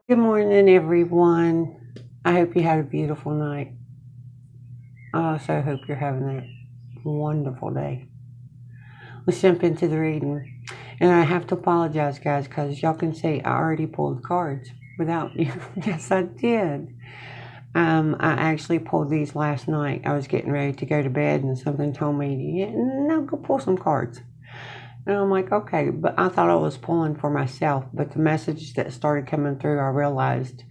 Good morning, everyone. I hope you had a beautiful night. I also hope you're having a wonderful day. Let's jump into the reading. And I have to apologize, guys, because y'all can see I already pulled cards without you. Yes, I did. I actually pulled these last night. I was getting ready to go to bed, and something told me, yeah, no, go pull some cards. And I'm like, okay, but I thought I was pulling for myself. But the message that started coming through, I realized,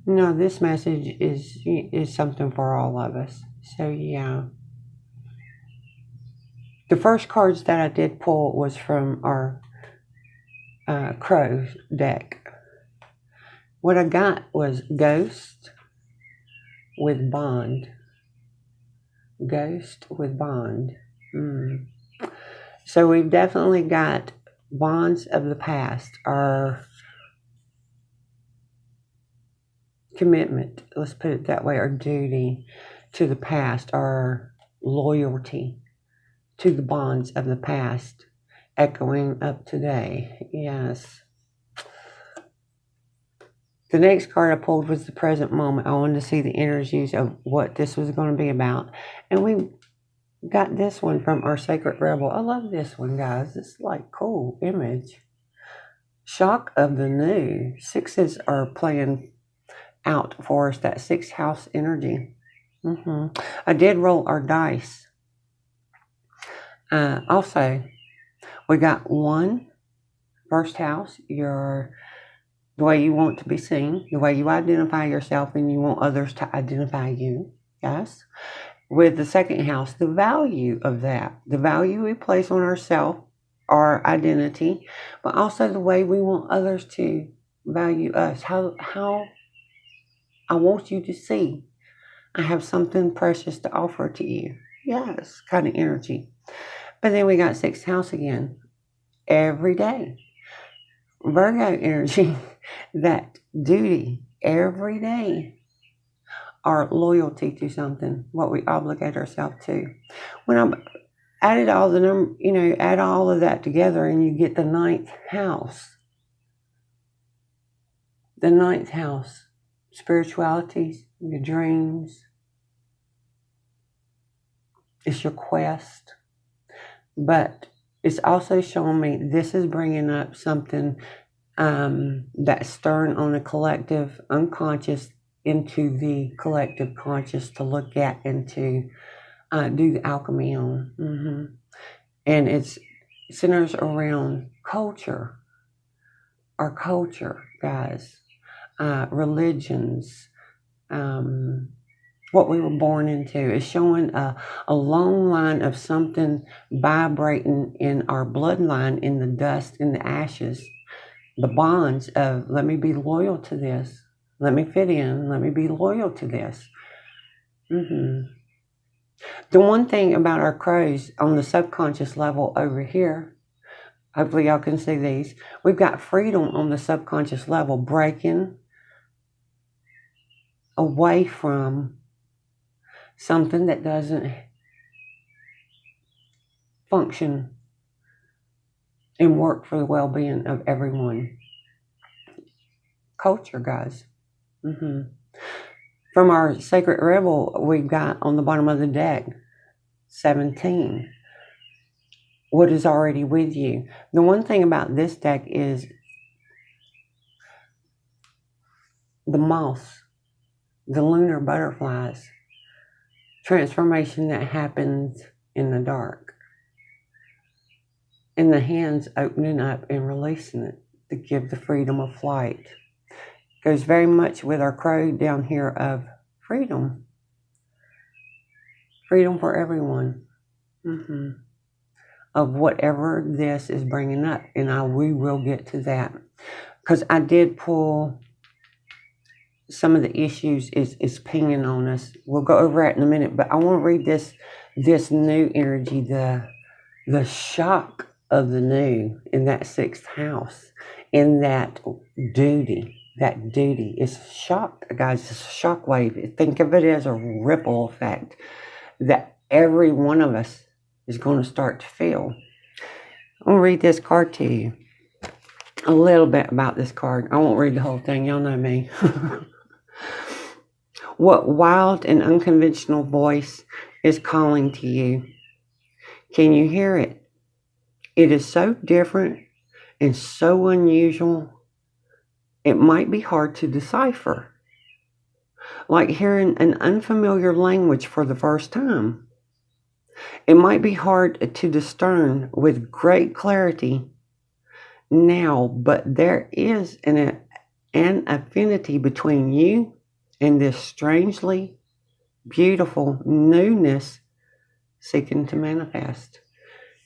no, this message is something for all of us. So yeah, the first cards that I did pull was from our crow deck. What I got was Ghost with Bond. Ghost with Bond. So we've definitely got bonds of the past, our commitment, let's put it that way, our duty to the past, our loyalty to the bonds of the past, echoing up today. Yes. The next card I pulled was the present moment. I wanted to see the energies of what this was going to be about. And we got this one from our Sacred Rebel. I love this one, guys. It's like cool image. Shock of the new. Sixes are playing out for us, that sixth house energy. I did roll our dice. Also, we got one, first house, the way you want to be seen, the way you identify yourself and you want others to identify you. Yes. With the second house, the value of that, the value we place on ourselves, our identity, but also the way we want others to value us. How I want you to see I have something precious to offer to you. Yes, kind of energy. But then we got sixth house again. Every day. Virgo energy, that duty every day. Our loyalty to something, what we obligate ourselves to. When I added all the number, add all of that together and you get the ninth house. The ninth house, spiritualities, your dreams. It's your quest. But it's also showing me this is bringing up something that's stirring on a collective unconscious into the collective conscious to look at and to do the alchemy on. And it centers around culture, our culture, guys, religions, what we were born into. Is showing a long line of something vibrating in our bloodline, in the dust, in the ashes, the bonds of let me be loyal to this, let me fit in, let me be loyal to this. The one thing about our crows on the subconscious level over here, hopefully y'all can see these, we've got freedom on the subconscious level, breaking away from something that doesn't function and work for the well-being of everyone. Culture, guys. From our Sacred Rebel, we've got on the bottom of the deck, 17. What is already with you? The one thing about this deck is the moths, the lunar butterflies, transformation that happens in the dark, and the hands opening up and releasing it to give the freedom of flight. Goes very much with our crow down here of freedom. Freedom for everyone. Of whatever this is bringing up. And we will get to that. Because I did pull some of the issues is pinging on us. We'll go over that in a minute. But I want to read this new energy, the shock of the new in that sixth house, in that duty. That duty is shock, guys. It's a shock wave. Think of it as a ripple effect that every one of us is going to start to feel. I'm going to read this card to you. a little bit about this card. I won't read the whole thing. Y'all know me. What wild and unconventional voice is calling to you? Can you hear it? It is so different and so unusual, it might be hard to decipher. Like hearing an unfamiliar language for the first time. It might be hard to discern with great clarity now, but there is an affinity between you and this strangely beautiful newness seeking to manifest.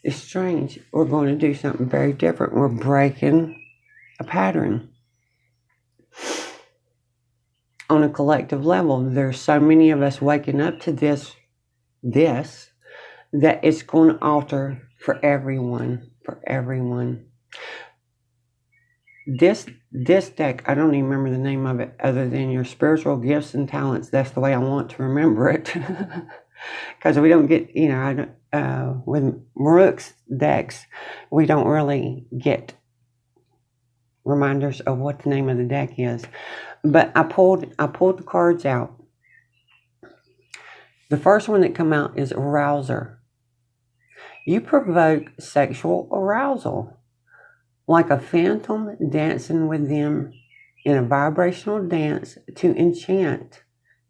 It's strange. We're going to do something very different. We're breaking a pattern. On a collective level, there's so many of us waking up to this that it's going to alter for everyone. This deck, I don't even remember the name of it other than your spiritual gifts and talents. That's the way I want to remember it. Because we don't get, with Maruk's decks, we don't really get reminders of what the name of the deck is. But I pulled the cards out. The first one that come out is Arouser. You provoke sexual arousal, like a phantom dancing with them in a vibrational dance to enchant,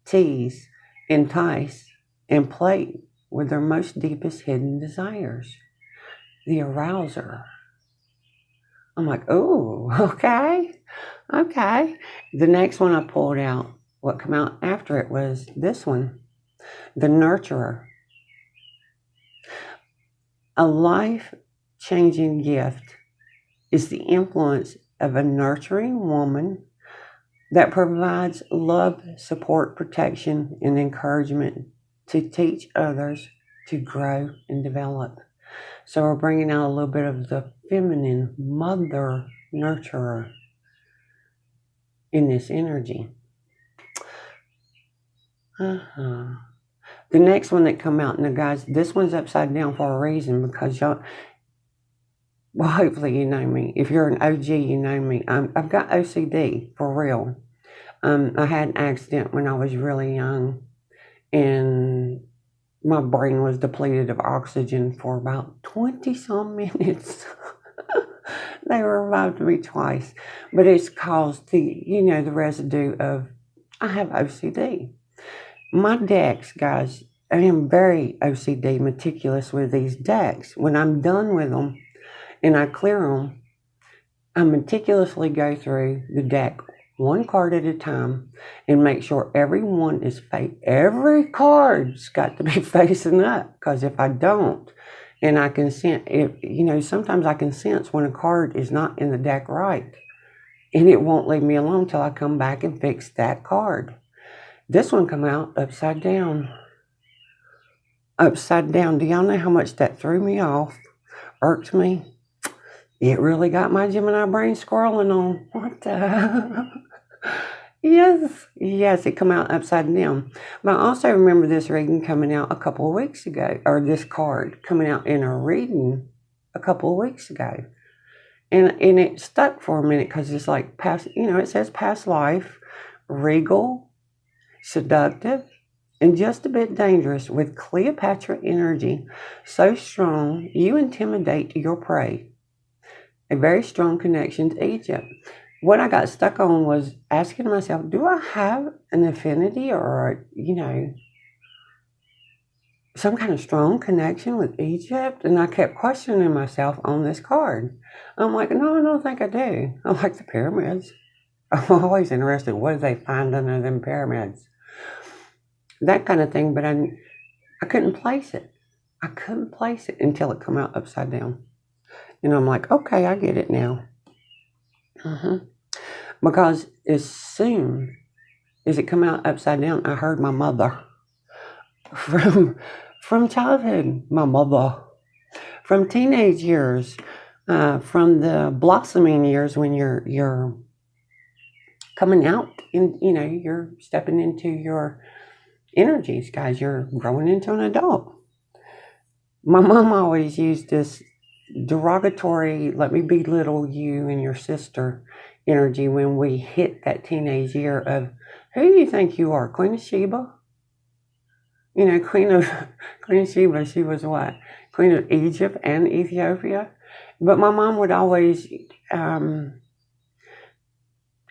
tease, entice, and play with their most deepest hidden desires. The arouser. I'm like, oh, okay. The next one I pulled out, what came out after it was this one, the nurturer. A life-changing gift is the influence of a nurturing woman that provides love, support, protection, and encouragement to teach others to grow and develop. So we're bringing out a little bit of the feminine mother nurturer in this energy. The next one that come out, now guys, this one's upside down for a reason, because y'all, well, hopefully you know me. If you're an OG, you know me. I've got OCD, for real. I had an accident when I was really young, and my brain was depleted of oxygen for about 20-some minutes. They revived me twice. But it's caused the residue of, I have OCD. My decks, guys, I am very OCD, meticulous with these decks. When I'm done with them and I clear them, I meticulously go through the deck one card at a time and make sure every card's got to be facing up. Because if I don't, and I can sense, sometimes I can sense when a card is not in the deck right, and it won't leave me alone till I come back and fix that card. This one come out upside down. Upside down. Do y'all know how much that threw me off? Irked me? It really got my Gemini brain scrolling on. What the? Yes, it come out upside down. But I also remember this reading coming out a couple of weeks ago, or this card coming out in a reading a couple of weeks ago. And it stuck for a minute because it's like past, it says past life, regal, seductive, and just a bit dangerous, with Cleopatra energy so strong you intimidate your prey. A very strong connection to Egypt. What I got stuck on was asking myself, do I have an affinity or, some kind of strong connection with Egypt? And I kept questioning myself on this card. I'm like, no, I don't think I do. I like the pyramids. I'm always interested, what do they find under them pyramids? That kind of thing, but I couldn't place it. I couldn't place it until it come out upside down. And I'm like, okay, I get it now. Because as soon as it come out upside down, I heard my mother. From childhood, my mother. From teenage years, from the blossoming years when you're coming out and, you're stepping into your energies, guys. You're growing into an adult. My mom always used this derogatory, let me belittle you and your sister energy when we hit that teenage year of, who do you think you are, Queen of Sheba? You know, Queen of Sheba, she was what? Queen of Egypt and Ethiopia. But my mom would always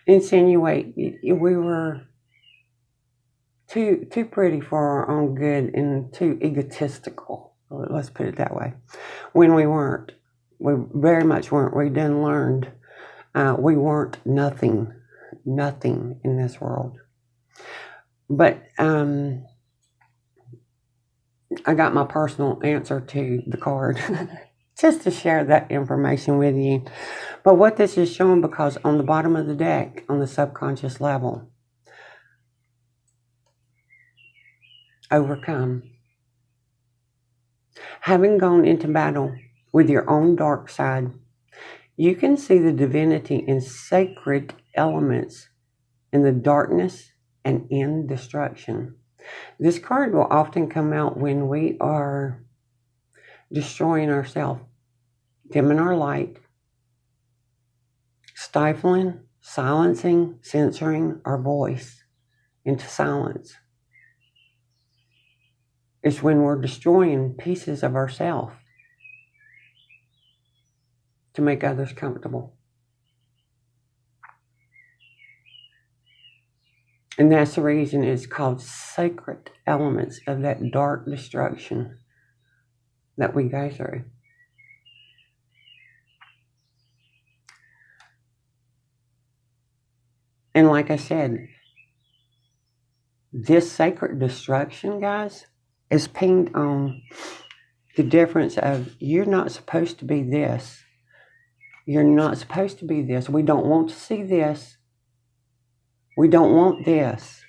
insinuate we were too pretty for our own good and too egotistical. Let's put it that way. When we weren't. We very much weren't. We then learned we weren't nothing in this world. But I got my personal answer to the card just to share that information with you. But what this is showing, because on the bottom of the deck, on the subconscious level, overcome. Having gone into battle with your own dark side, you can see the divinity and sacred elements in the darkness and in destruction. This card will often come out when we are destroying ourselves, dimming our light, stifling, silencing, censoring our voice into silence. It's when we're destroying pieces of ourselves to make others comfortable. And that's the reason it's called sacred elements of that dark destruction that we go through. And like I said, this sacred destruction, guys, is pinged on the difference of you're not supposed to be this. You're not supposed to be this. We don't want to see this. We don't want this.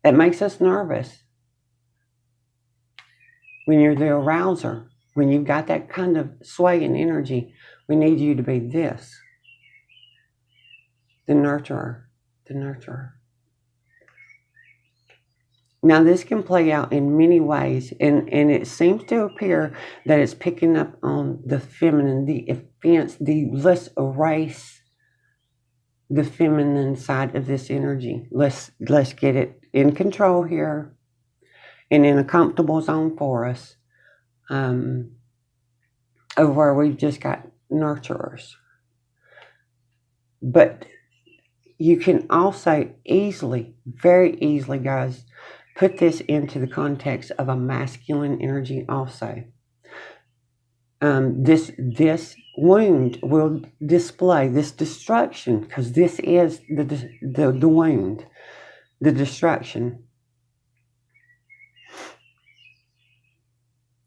That makes us nervous. When you're the arouser, when you've got that kind of sway and energy, we need you to be this. The nurturer. The nurturer. Now this can play out in many ways, and it seems to appear that it's picking up on the feminine, the offense, let's erase the feminine side of this energy. Let's get it in control here and in a comfortable zone for us, of where we've just got nurturers. But you can also easily, very easily, guys, put this into the context of a masculine energy also. This wound will display this destruction, because this is the wound, the destruction.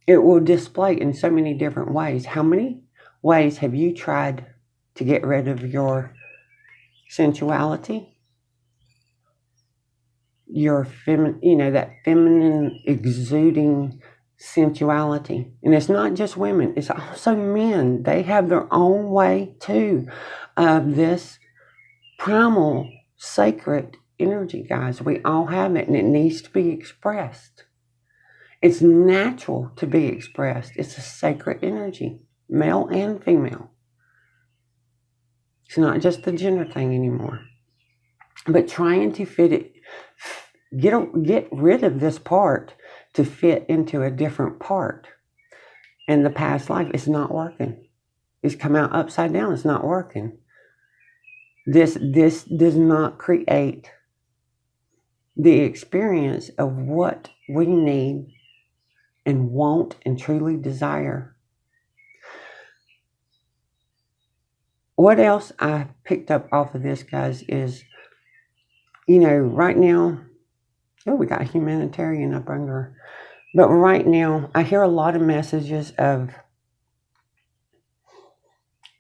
It will display in so many different ways. How many ways have you tried to get rid of your sensuality? Your that feminine exuding sensuality. And it's not just women, it's also men. They have their own way too of this primal sacred energy, guys. We all have it, and it needs to be expressed. It's natural to be expressed. It's a sacred energy, male and female. It's not just the gender thing anymore. But trying to fit it, get rid of this part to fit into a different part in the past life, it's not working. It's come out upside down. It's not working. This does not create the experience of what we need and want and truly desire. What else I picked up off of this, guys, is, right now, we got humanitarian up under. But right now, I hear a lot of messages of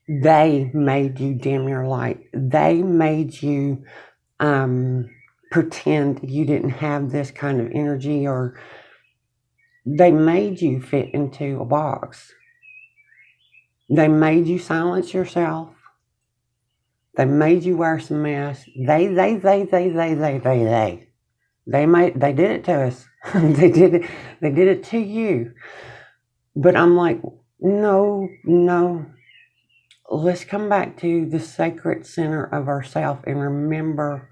they made you dim your light. They made you pretend you didn't have this kind of energy, or they made you fit into a box. They made you silence yourself. They made you wear some masks. They did it to us. They did it to you. But I'm like, No, no. Let's come back to the sacred center of ourself and remember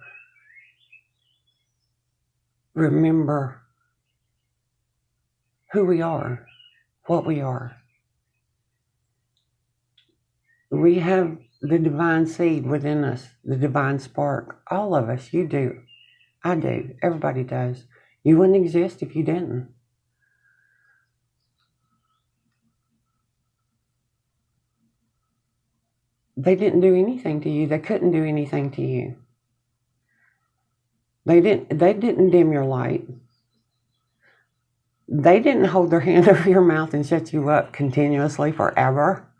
who we are, what we are. We have the divine seed within us, the divine spark. All of us, you do. I do. Everybody does. You wouldn't exist if you didn't. They didn't do anything to you. They couldn't do anything to you. They didn't dim your light. They didn't hold their hand over your mouth and shut you up continuously forever.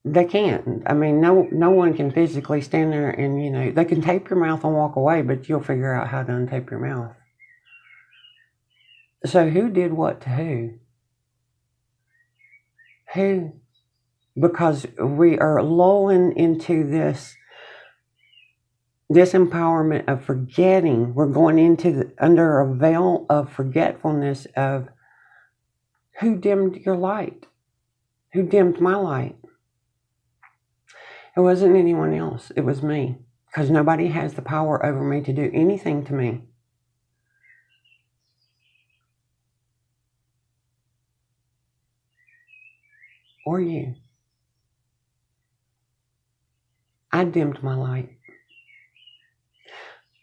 They can't. I mean, no one can physically stand there and, they can tape your mouth and walk away, but you'll figure out how to untape your mouth. So who did what to who? Who? Because we are lulling into this empowerment of forgetting. We're going into under a veil of forgetfulness of who dimmed your light, who dimmed my light. It wasn't anyone else. It was me, because nobody has the power over me to do anything to me. Or you. I dimmed my light.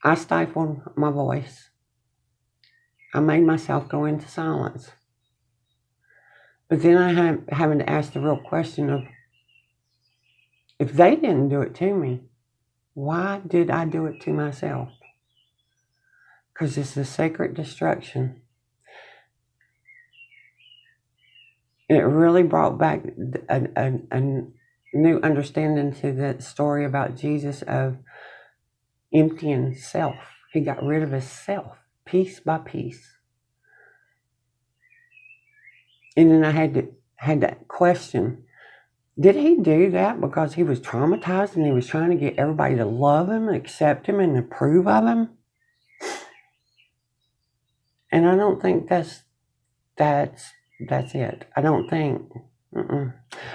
I stifled my voice. I made myself go into silence. But then I having to ask the real question of, if they didn't do it to me, why did I do it to myself? Because it's a sacred destruction. It really brought back a new understanding to that story about Jesus of emptying self. He got rid of his self, piece by piece. And then I had that question, did he do that because he was traumatized and he was trying to get everybody to love him, accept him, and approve of him? And I don't think that's it. I don't think.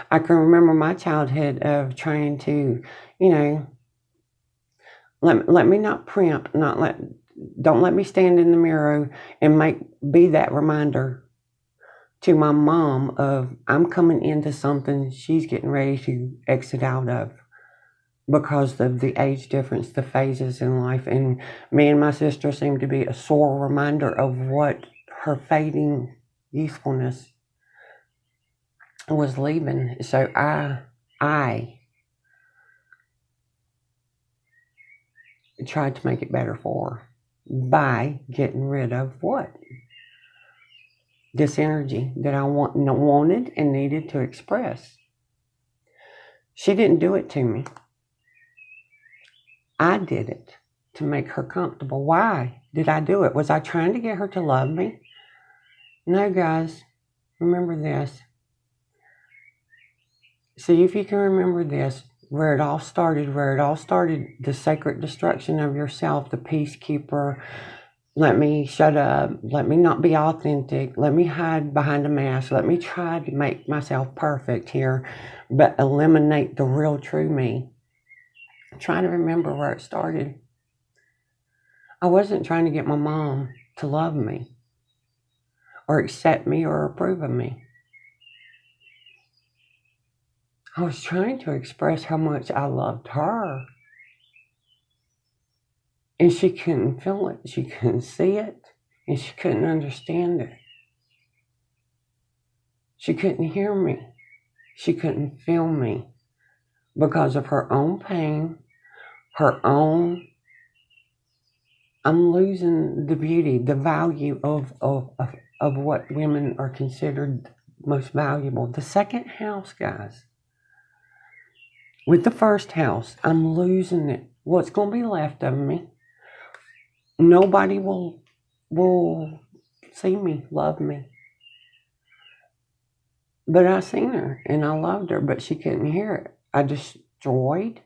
I can remember my childhood of trying to, let me not primp, don't let me stand in the mirror and be that reminder to my mom of, I'm coming into something she's getting ready to exit out of because of the age difference, the phases in life. And me and my sister seem to be a sore reminder of what her fading youthfulness was leaving. So I tried to make it better for her by getting rid of what? This energy that I wanted and needed to express. She didn't do it to me. I did it to make her comfortable. Why did I do it? Was I trying to get her to love me? No, guys. Remember this. See if you can remember this, where it all started, the sacred destruction of yourself, the peacekeeper. Let me shut up. Let me not be authentic. Let me hide behind a mask. Let me try to make myself perfect here, but eliminate the real true me. I'm trying to remember where it started. I wasn't trying to get my mom to love me or accept me or approve of me. I was trying to express how much I loved her. And she couldn't feel it. She couldn't see it. And she couldn't understand it. She couldn't hear me. She couldn't feel me because of her own pain, I'm losing the beauty, the value of what women are considered most valuable. The second house, guys. With the first house, I'm losing it. What's going to be left of me? Nobody will see me, love me. But I seen her and I loved her, but she couldn't hear it. I destroyed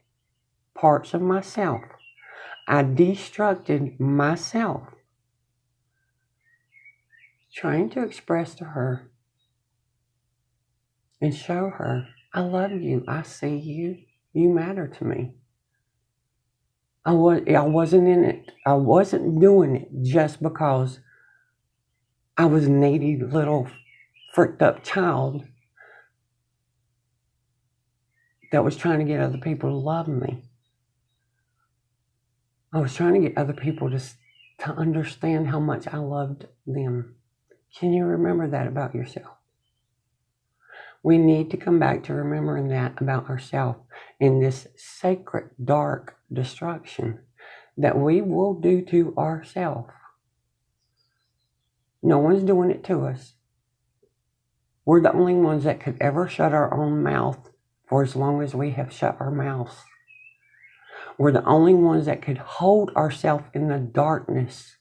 parts of myself. I destructed myself, trying to express to her and show her, I love you. I see you. You matter to me. I wasn't in it. I wasn't doing it just because I was a needy little fricked up child that was trying to get other people to love me. I was trying to get other people to understand how much I loved them. Can you remember that about yourself? We need to come back to remembering that about ourselves in this sacred, dark destruction that we will do to ourselves. No one's doing it to us. We're the only ones that could ever shut our own mouth for as long as we have shut our mouths. We're the only ones that could hold ourselves in the darkness.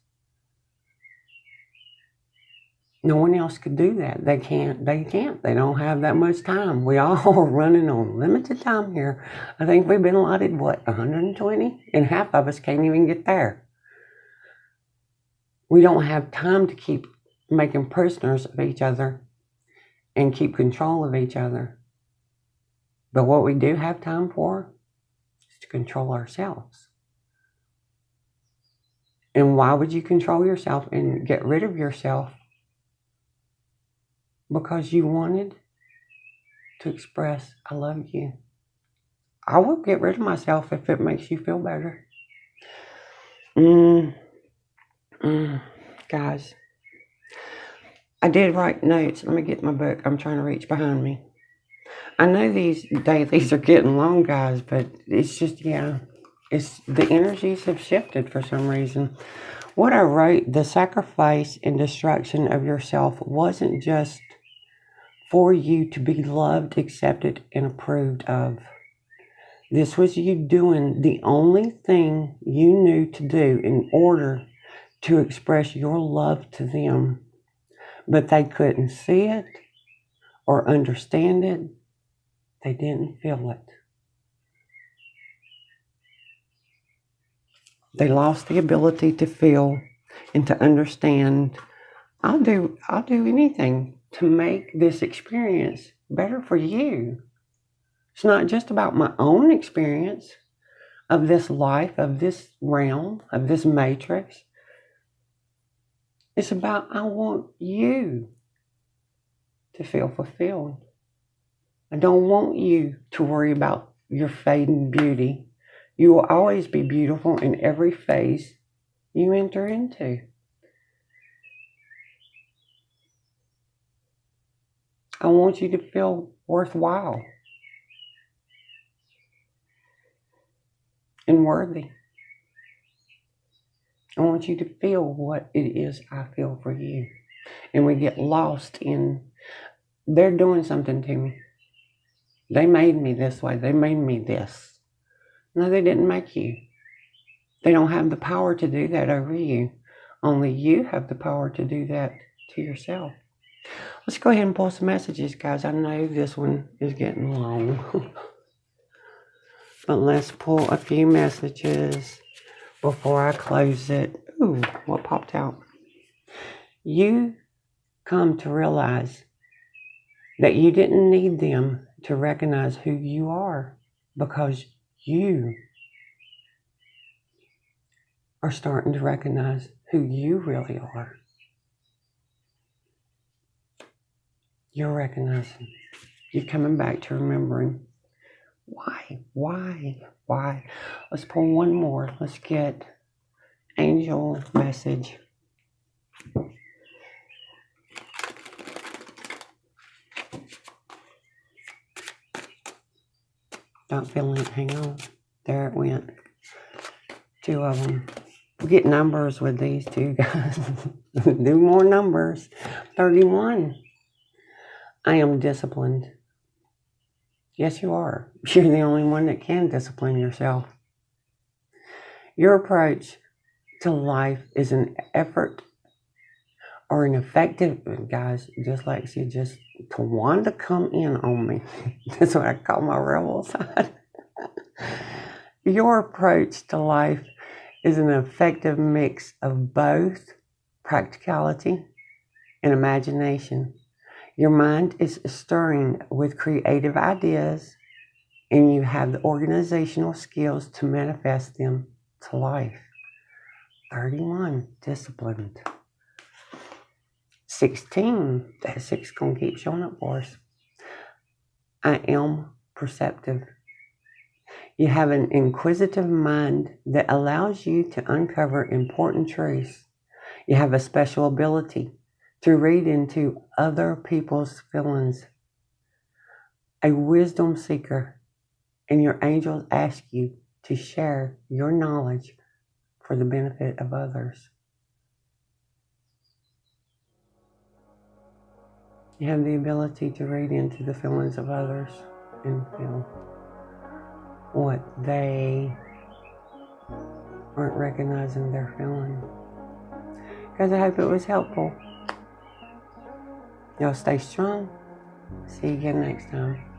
No one else could do that. They can't. They don't have that much time. We all are running on limited time here. I think we've been allotted, 120? And half of us can't even get there. We don't have time to keep making prisoners of each other and keep control of each other. But what we do have time for is to control ourselves. And why would you control yourself and get rid of yourself? Because you wanted to express, I love you. I will get rid of myself if it makes you feel better. Guys, I did write notes. Let me get my book. I'm trying to reach behind me. I know these dailies are getting long, guys, but it's just, it's the energies have shifted for some reason. What I wrote, the sacrifice and destruction of yourself wasn't just for you to be loved, accepted, and approved of. This was you doing the only thing you knew to do in order to express your love to them. But they couldn't see it or understand it. They didn't feel it. They lost the ability to feel and to understand. I'll do anything to make this experience better for you. It's not just about my own experience of this life, of this realm, of this matrix. It's about, I want you to feel fulfilled. I don't want you to worry about your fading beauty. You will always be beautiful in every phase you enter into. I want you to feel worthwhile and worthy. I want you to feel what it is I feel for you. And we get lost in, they're doing something to me. They made me this way. They made me this. No, they didn't make you. They don't have the power to do that over you. Only you have the power to do that to yourself. Let's go ahead and pull some messages, guys. I know this one is getting long. But let's pull a few messages before I close it. Ooh, what popped out? You come to realize that you didn't need them to recognize who you are, because you are starting to recognize who you really are. You're recognizing. You're coming back to remembering. Why? Let's pull one more. Let's get angel message. Not feeling it. Hang on. There it went. 2 of them. We get numbers with these two, guys. Do more numbers. 31. I am disciplined. Yes, you are. You're the only one that can discipline yourself. Your approach to life is an effort or an effective, guys, dyslexia, just to want to come in on me. That's what I call my rebel side. Your approach to life is an effective mix of both practicality and imagination. Your mind is stirring with creative ideas, and you have the organizational skills to manifest them to life. 31, disciplined. 16, that 6 going to keep showing up for us. I am perceptive. You have an inquisitive mind that allows you to uncover important truths. You have a special ability to read into other people's feelings. A wisdom seeker, and your angels ask you to share your knowledge for the benefit of others. You have the ability to read into the feelings of others and feel what they aren't recognizing they're feeling. Guys, I hope it was helpful. Y'all stay strong. See you again next time.